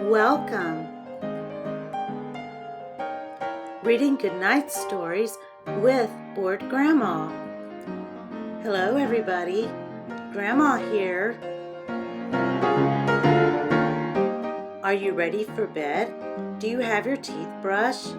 Welcome. Reading Goodnight Stories with Bored Grandma. Hello everybody, Grandma here. Are you ready for bed? Do you have your teeth brushed?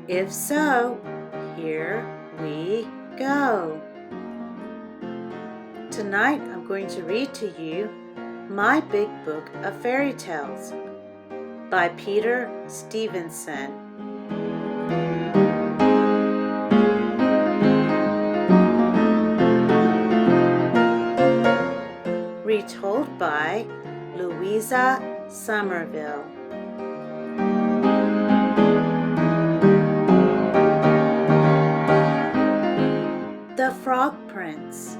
If so, here we go. Tonight I'm going to read to you My Big Book of Fairy Tales by Peter Stevenson. Retold by Louisa Somerville. The Frog Prince.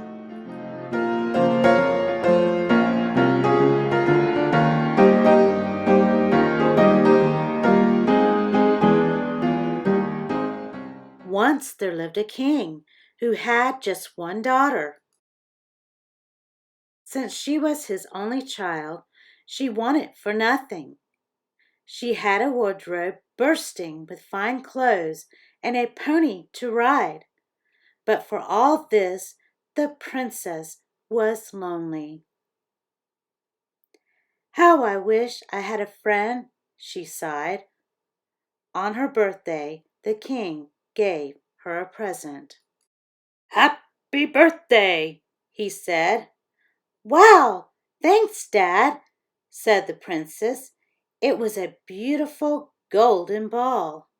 Once there lived a king who had just one daughter. Since she was his only child, she wanted for nothing. She had a wardrobe bursting with fine clothes and a pony to ride. But for all this, the princess was lonely. "How I wish I had a friend," she sighed. On her birthday, the king gave her a present. "Happy birthday," he said. "Wow, thanks, Dad," said the princess. It was a beautiful golden ball.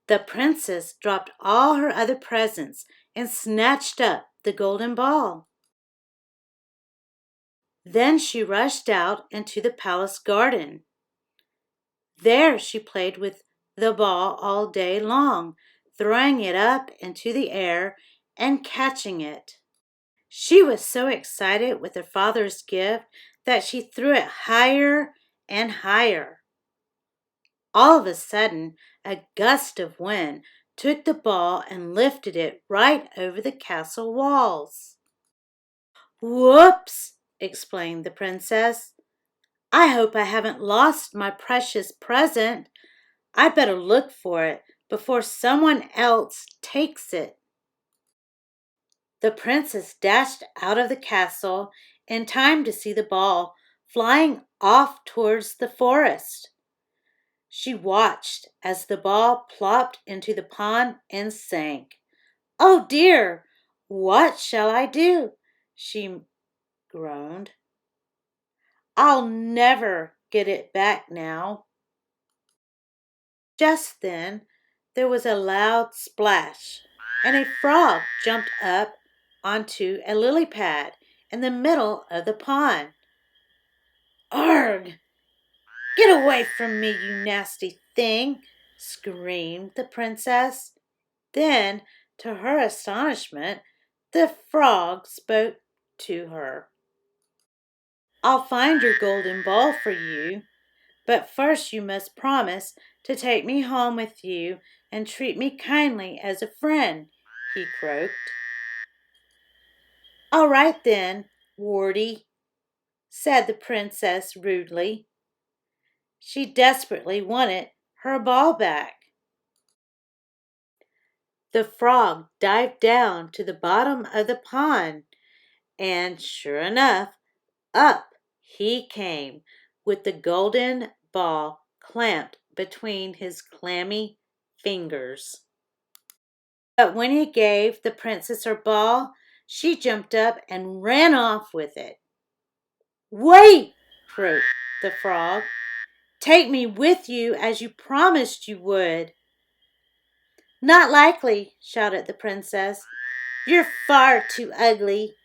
The princess dropped all her other presents and snatched up the golden ball. Then she rushed out into the palace garden. There she played with the ball all day long, throwing it up into the air and catching it. She was so excited with her father's gift that she threw it higher and higher. All of a sudden, a gust of wind took the ball and lifted it right over the castle walls. "Whoops!" explained the princess. "I hope I haven't lost my precious present. I'd better look for it before someone else takes it." The princess dashed out of the castle in time to see the ball flying off towards the forest. She watched as the ball plopped into the pond and sank. "Oh dear, what shall I do?" she groaned. "I'll never get it back now." Just then there was a loud splash, and a frog jumped up onto a lily pad in the middle of the pond. "Arg! Get away from me, you nasty thing!" screamed the princess. Then, to her astonishment, the frog spoke to her. "I'll find your golden ball for you, but first you must promise to take me home with you and treat me kindly as a friend," he croaked. "All right then, warty," said the princess rudely. She desperately wanted her ball back. The frog dived down to the bottom of the pond, and sure enough, up he came with the golden ball clamped between his clammy fingers. But when he gave the princess her ball, she jumped up and ran off with it. "Wait!" croaked the frog. "Take me with you as you promised you would." "Not likely," shouted the princess. "You're far too ugly."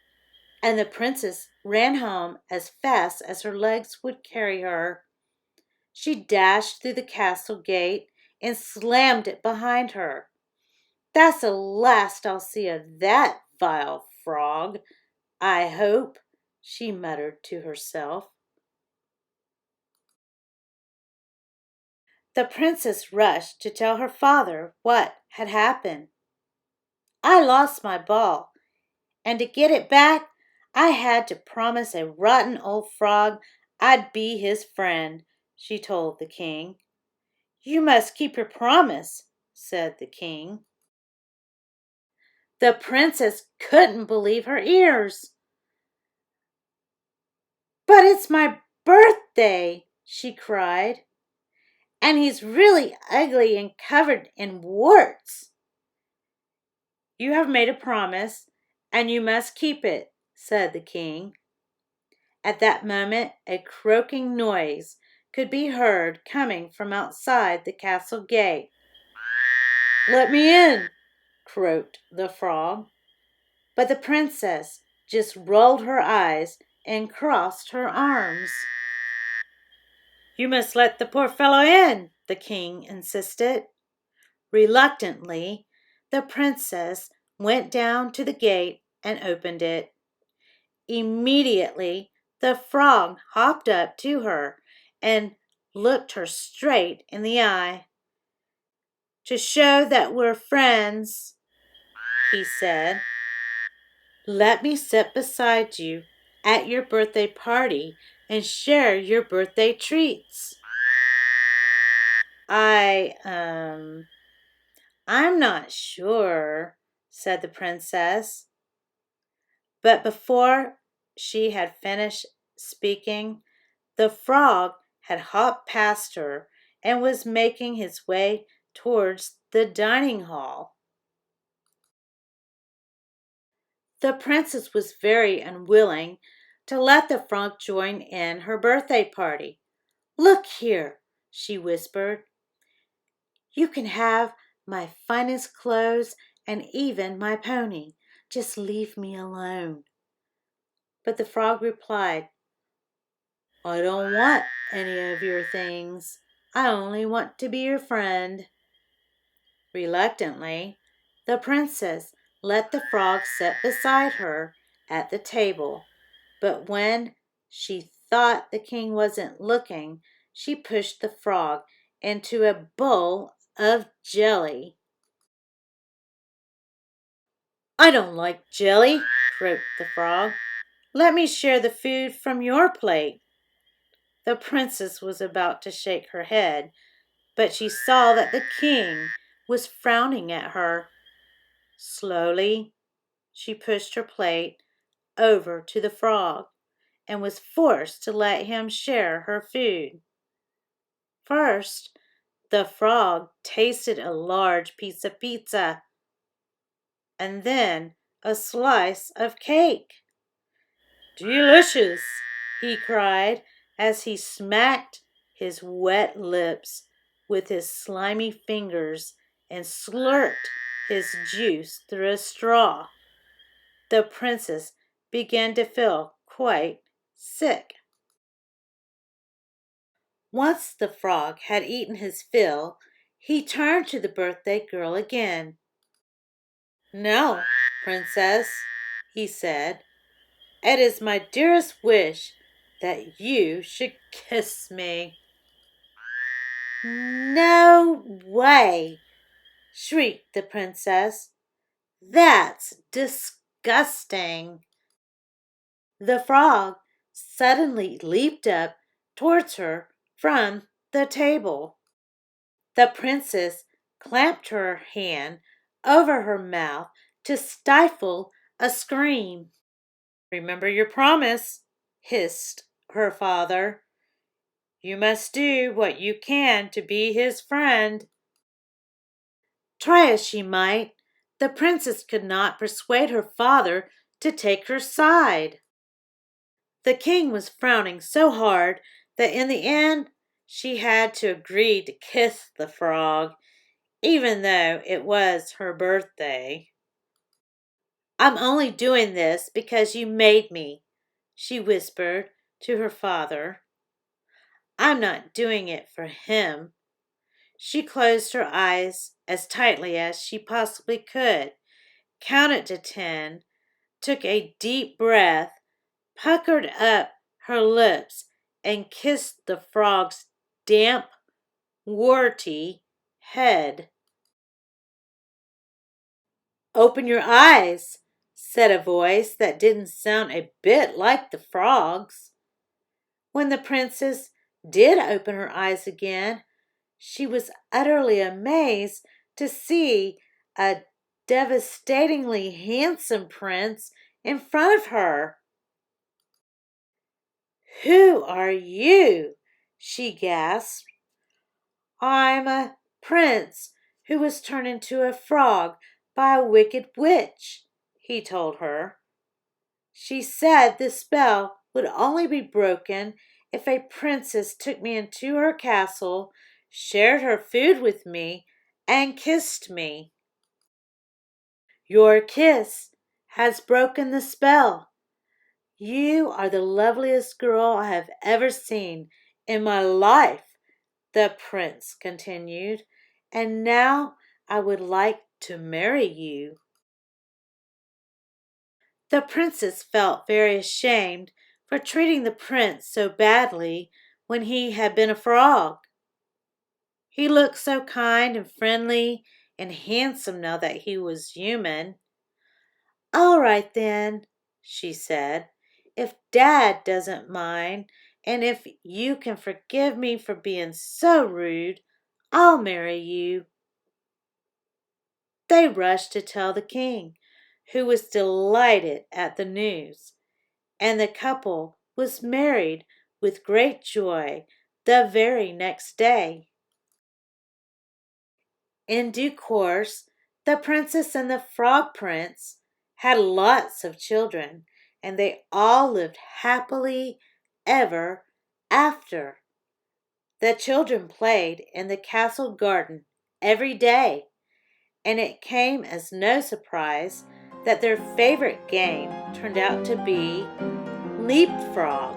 And the princess ran home as fast as her legs would carry her. She dashed through the castle gate and slammed it behind her. "That's the last I'll see of that vile frog, I hope," she muttered to herself. The princess rushed to tell her father what had happened. "I lost my ball, and to get it back, I had to promise a rotten old frog I'd be his friend, she told the king. You must keep your promise, said the king. The princess couldn't believe her ears. But it's my birthday, she cried, and he's really ugly and covered in warts. You have made a promise, and you must keep it, said the king. At that moment, a croaking noise could be heard coming from outside the castle gate. Let me in, croaked the frog. But the princess just rolled her eyes and crossed her arms. You must let the poor fellow in, the king insisted. Reluctantly, the princess went down to the gate and opened it. Immediately, the frog hopped up to her and looked her straight in the eye. To show that we're friends, he said, let me sit beside you at your birthday party and share your birthday treats. I'm not sure, said the princess. But before she had finished speaking, the frog had hopped past her and was making his way towards the dining hall. The princess was very unwilling to let the frog join in her birthday party. Look here, she whispered. You can have my finest clothes and even my pony. Just leave me alone. But the frog replied, I don't want any of your things. I only want to be your friend. Reluctantly, the princess let the frog sit beside her at the table, but when she thought the king wasn't looking, she pushed the frog into a bowl of jelly. I don't like jelly, croaked the frog. Let me share the food from your plate. The princess was about to shake her head, but she saw that the king was frowning at her. Slowly, she pushed her plate over to the frog and was forced to let him share her food. First, the frog tasted a large piece of pizza and then a slice of cake. Delicious, he cried as he smacked his wet lips with his slimy fingers and slurped his juice through a straw. The princess began to feel quite sick. Once the frog had eaten his fill, he turned to the birthday girl again. Now, princess, he said, it is my dearest wish that you should kiss me. No way, shrieked the princess. That's disgusting. The frog suddenly leaped up towards her from the table. The princess clamped her hand over her mouth to stifle a scream. Remember your promise, hissed her father. You must do what you can to be his friend. Try as she might, the princess could not persuade her father to take her side. The king was frowning so hard that in the end she had to agree to kiss the frog, even though it was her birthday. I'm only doing this because you made me, she whispered to her father. I'm not doing it for him. She closed her eyes as tightly as she possibly could, counted to 10, took a deep breath, puckered up her lips, and kissed the frog's damp, warty head. Open your eyes, said a voice that didn't sound a bit like the frog's. When the princess did open her eyes again, she was utterly amazed to see a devastatingly handsome prince in front of her. "Who are you?" she gasped. "I'm a prince who was turned into a frog by a wicked witch," he told her. "She said the spell would only be broken if a princess took me into her castle, shared her food with me, and kissed me. Your kiss has broken the spell. You are the loveliest girl I have ever seen in my life," the prince continued, "and now I would like to marry you." The princess felt very ashamed for treating the prince so badly when he had been a frog. He looked so kind and friendly and handsome now that he was human. "All right then," she said, "if Dad doesn't mind, and if you can forgive me for being so rude, I'll marry you." They rushed to tell the king, who was delighted at the news, and the couple was married with great joy the very next day. In due course, the princess and the frog prince had lots of children, and they all lived happily ever after. The children played in the castle garden every day, and it came as no surprise that their favorite game turned out to be leapfrog.